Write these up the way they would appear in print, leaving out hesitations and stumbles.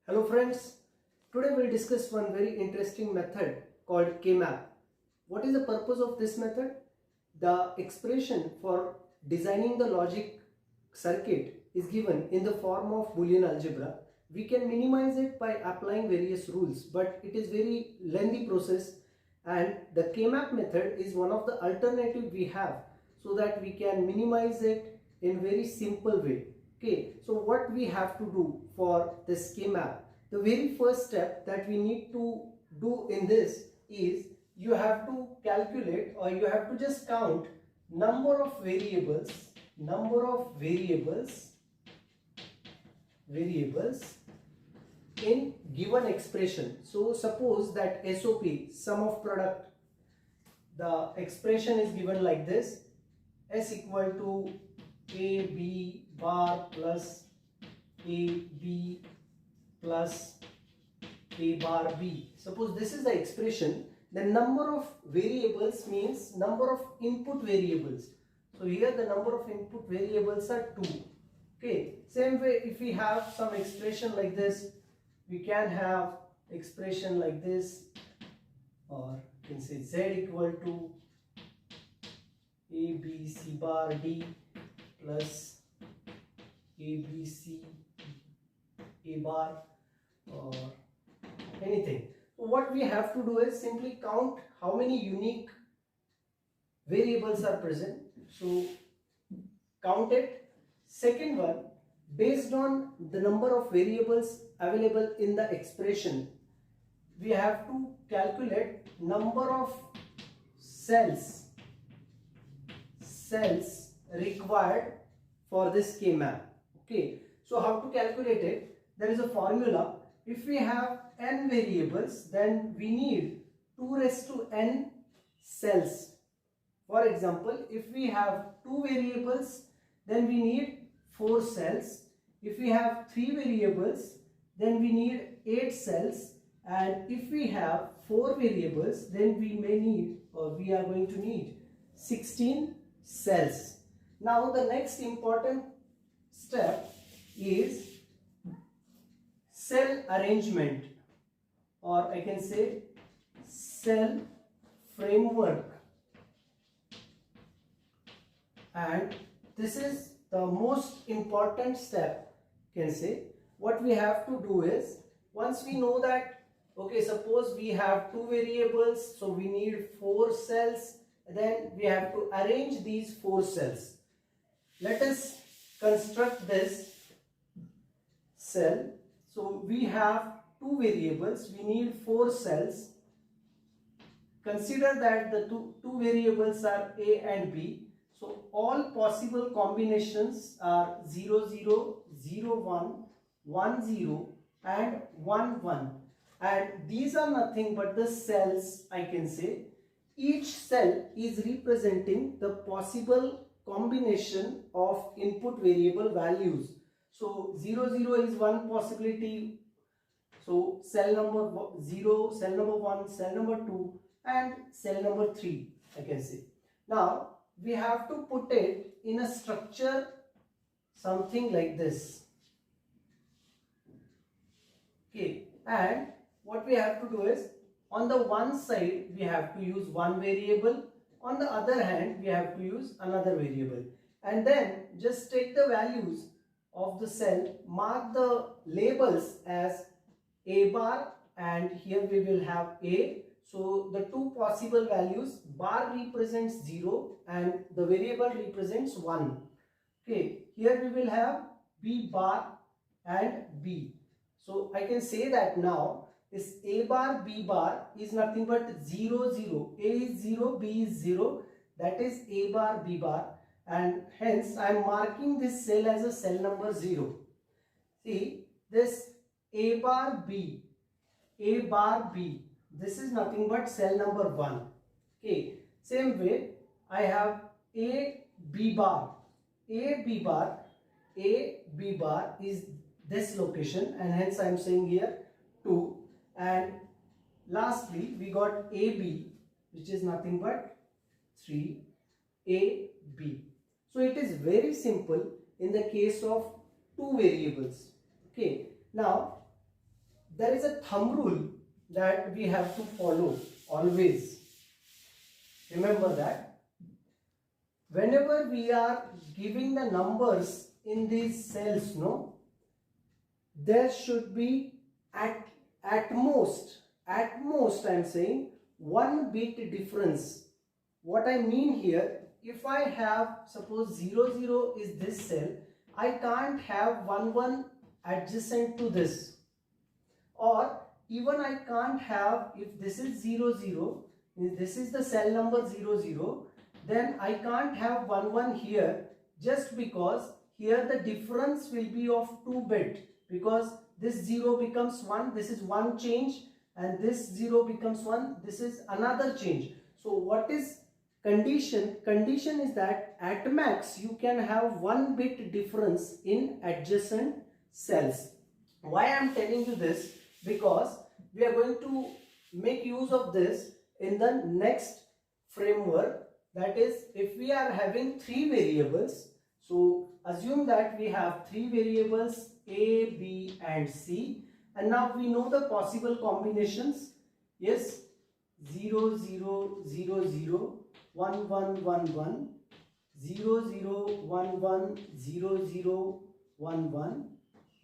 Hello friends, today we'll discuss one very interesting method called K-map. What is the purpose of this method? The expression for designing the logic circuit is given in the form of Boolean algebra. We can minimize it by applying various rules, but it is very lengthy process, and the K-map method is one of the alternative we have so that we can minimize it in very simple way. Okay, so what we have to do for this K-map, the very first step that we need to do in this is you have to calculate, or you have to just count number of variables in given expression. So suppose that SOP, sum of product, the expression is given like this: S equal to AB bar plus AB plus A bar B. Suppose this is the expression, the number of variables means number of input variables. So here the number of input variables are 2. Okay, same way if we have some expression like this, we can have expression like this, or you can say Z equal to ABC bar D plus ABC A bar, or anything. So what we have to do is simply count how many unique variables are present. So count it. Second one, based on the number of variables available in the expression, we have to calculate number of cells required for this K-map. Okay, so how to calculate it? There is a formula. If we have n variables, then we need 2 raised to n cells. For example, if we have 2 variables, then we need 4 cells. If we have 3 variables, then we need 8 cells. And if we have 4 variables, then we may need, or we are going to need 16 cells. Now the next important step is cell arrangement, or I can say cell framework, and this is the most important step. You can say what we have to do is, once we know that, okay, suppose we have 2 variables, so we need 4 cells, then we have to arrange these 4 cells. Let us construct this cell. So we have 2 variables, we need 4 cells. Consider that the two variables are A and B. So all possible combinations are 0, 0, 0, 1, 1, 0 and 1, 1. And these are nothing but the cells, I can say. Each cell is representing the possible combination of input variable values. So 0, 0 is one possibility. So cell number 0, cell number 1, cell number 2 and cell number 3, I can say. Now we have to put it in a structure something like this. Okay, and what we have to do is, on the one side we have to use one variable, on the other hand we have to use another variable, and then just take the values of the cell, mark the labels as A bar, and here we will have A. So the two possible values, bar represents 0 and the variable represents 1. Okay, here we will have B bar and B. So I can say that now this A bar B bar is nothing but 0, 0. A is 0, B is 0. That is A bar B bar, and hence I am marking this cell as a cell number 0. See, this A bar B, this is nothing but cell number 1. Okay, same way I have A B bar is this location, and hence I am saying here 2. And lastly we got AB, which is nothing but 3, AB. So it is very simple in the case of 2 variables. Okay, now there is a thumb rule that we have to follow always. Remember that whenever we are giving the numbers in these cells, no, there should be at most I'm saying 1 bit difference. What I mean here, if I have suppose 0 0 is this cell, I can't have 1 1 adjacent to this, or even I can't have, if this is 0 0, this is the cell number 0 0, then I can't have 1 1 here, just because here the difference will be of 2 bit, because this 0 becomes 1, this is one change, and this 0 becomes 1, this is another change. So what is condition? Condition is that at max you can have 1 bit difference in adjacent cells. Why I am telling you this? Because we are going to make use of this in the next framework. That is, if we are having 3 variables, so assume that we have 3 variables A, B and C, and now we know the possible combinations. Yes, 0 0 0 0 1 1 1 1, 0 0 1 1 0 0 1 1,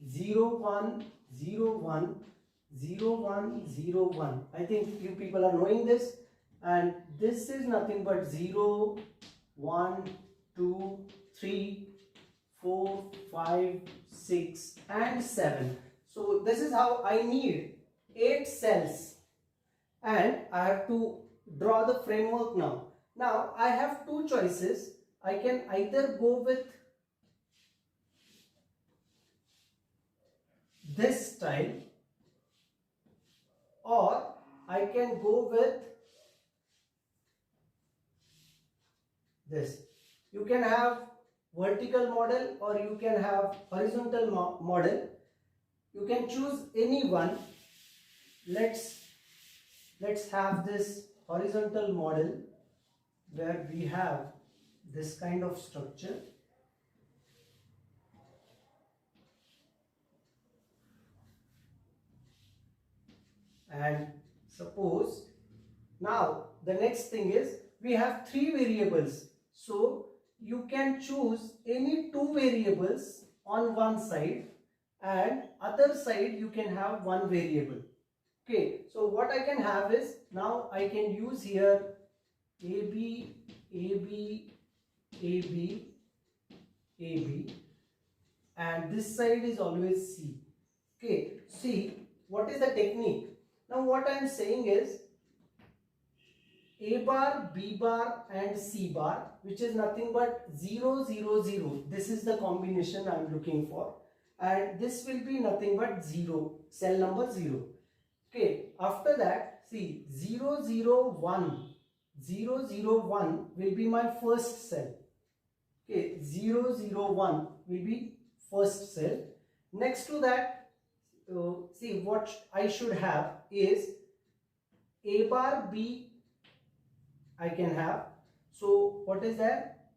0 1 0 1 0 1 0 1. I think you people are knowing this, and this is nothing but 0 1 2 3 4 5 6 and 7. So this is how I need 8 cells, and I have to draw the framework now. Now I have two choices. I can either go with this style, or I can go with this. You can have vertical model or you can have horizontal model. You can choose any one. Let's have this horizontal model where we have this kind of structure. And suppose now the next thing is we have 3 variables. So you can choose any 2 variables on one side, and other side you can have 1 variable. Okay, so what I can have is, now I can use here AB, AB, AB, AB, and this side is always C. Okay, see what is the technique? Now what I am saying is A bar, B bar and C bar, which is nothing but 0 0 0. This is the combination I am looking for, and this will be nothing but 0, cell number 0. Okay, after that, see 0 0 1, 0 0 1 will be my first cell. Okay, 0 0 1 will be first cell. Next to that, see what I should have is A bar, B I can have. So what is that?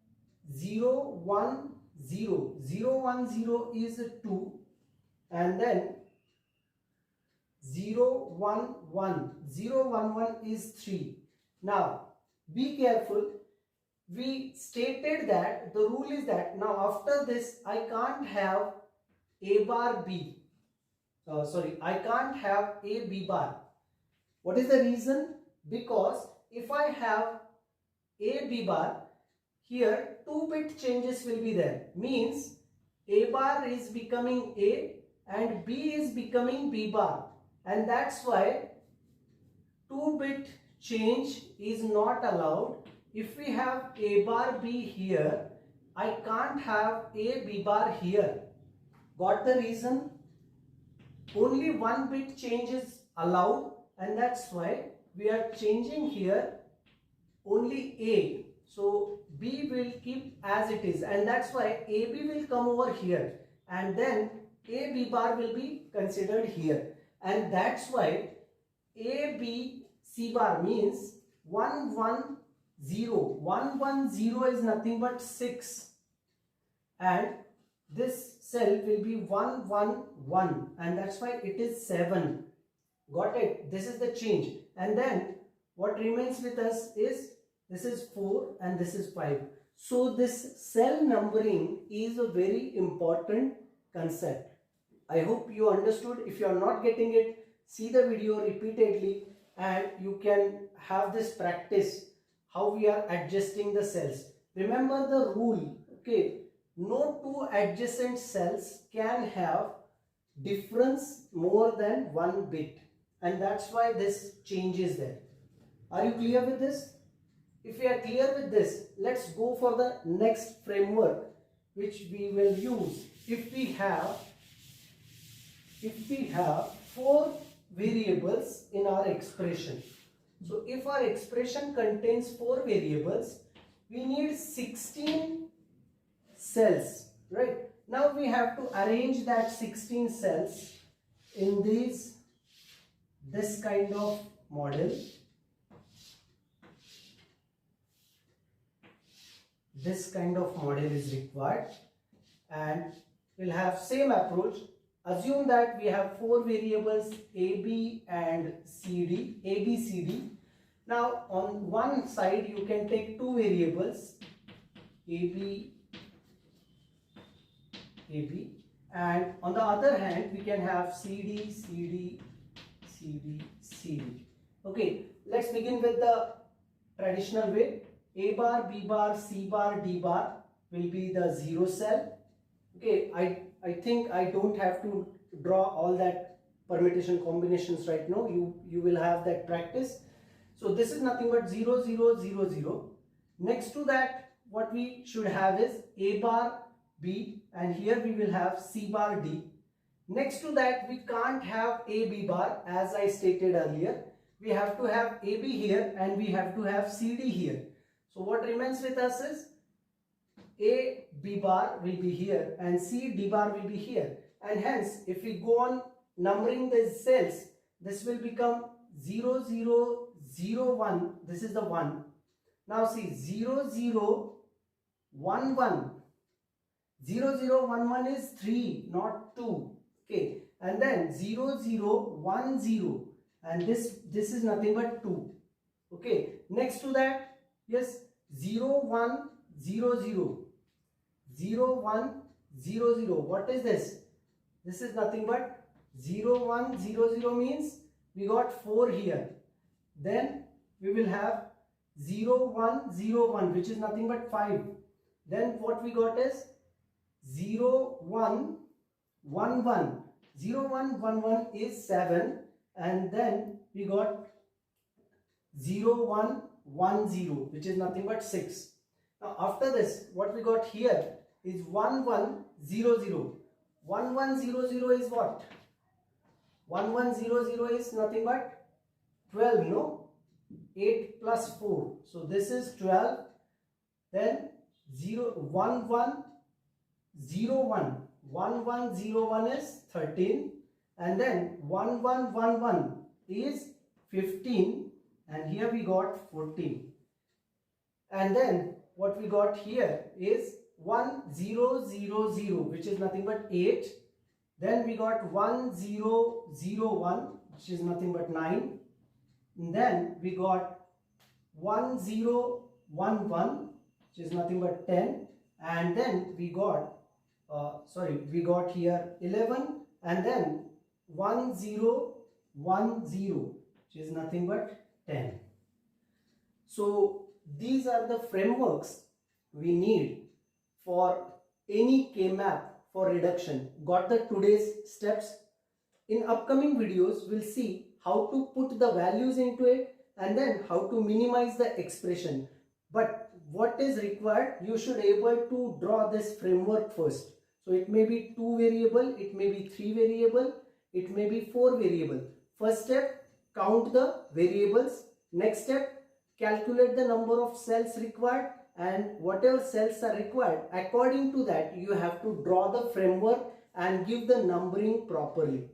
0 1 0, 0 1 0 is 2, and then 0 1 1, 0 1 1 is 3. Now be careful, we stated that the rule is that now after this I can't have A bar B, I can't have A B bar. What is the reason? Because if I have A B bar, here 2 bit changes will be there, means A bar is becoming A and B is becoming B bar, and that's why 2 bit change is not allowed. If we have A bar B here, I can't have A B bar here. Got the reason? Only 1 bit change is allowed, and that's why we are changing here only A. So B will keep as it is, and that's why AB will come over here, and then AB bar will be considered here, and that's why ABC bar means 1 1 0. 1 1 0 is nothing but 6, and this cell will be 1 1 1, and that's why it is 7. Got it? This is the change. And then what remains with us is this is 4 and this is 5. So this cell numbering is a very important concept. I hope you understood. If you are not getting it, see the video repeatedly and you can have this practice how we are adjusting the cells. Remember the rule, okay? No two adjacent cells can have difference more than 1 bit, and that's why this change is there. Are you clear with this? If we are clear with this, let's go for the next framework which we will use if we have 4 variables in our expression. So if our expression contains 4 variables, we need 16 cells, right? Now we have to arrange that 16 cells in this kind of model. This kind of model is required, and we'll have same approach. Assume that we have 4 variables A, B and C, D, A, B, C, D. Now on one side you can take 2 variables A, B, and on the other hand we can have C, D, C, D, C, D, C, D. Okay, let's begin with the traditional way. A bar, B bar, C bar, D bar will be the 0 cell. Okay, I think I don't have to draw all that permutation combinations right now. You will have that practice. So this is nothing but 0 0 0 0. Next to that, what we should have is A bar, B, and here we will have C bar, D. Next to that, we can't have A, B bar as I stated earlier. We have to have A, B here and we have to have C, D here. So what remains with us is A, B bar will be here and C, D bar will be here. And hence, if we go on numbering these cells, this will become 0, 0, 0, 1. This is the 1. Now see 0, 0, 1, 1. 0, 0, 1, 1 is 3, not 2. Okay. And then 0, 0, 1, 0. And this is nothing but 2. Okay. Next to that, yes, 0, 1, 0, 0. 0, 1, 0, 0. What is this? This is nothing but 0, 1, 0, 0 means we got 4 here. Then we will have 0, 1, 0, 1, which is nothing but 5. Then what we got is 0, 1, 1, 1. 0, 1, 1, 1 is 7. And then we got 0, 1, 1, 0, which is nothing but 6. Now after this, what we got here is 1, 1, 0, 0. 1, 1, 0, 0 is what? 1, 1, 0, 0 is nothing but 12, no? 8 plus 4. So this is 12. Then 0, 1, 1, 0, 1. 1, 1, 0, 1 is 13. And then 1, 1, 1, 1 is 15. And here we got 14. And then what we got here is 1, 0, 0, 0, which is nothing but 8. Then we got 1, 0, 0, 1, which is nothing but 9. And then we got 1, 0, 1, 1, which is nothing but 10. And then we got, we got here 11. And then 1, 0, 1, 0, which is nothing but 10. So these are the frameworks we need for any K-map for reduction. Got the today's steps? In upcoming videos, we'll see how to put the values into it and then how to minimize the expression. But what is required, you should able to draw this framework first. So it may be 2 variable, it may be 3 variable, it may be 4 variable. First step, count the variables. Next step, calculate the number of cells required, and whatever cells are required, according to that you have to draw the framework and give the numbering properly.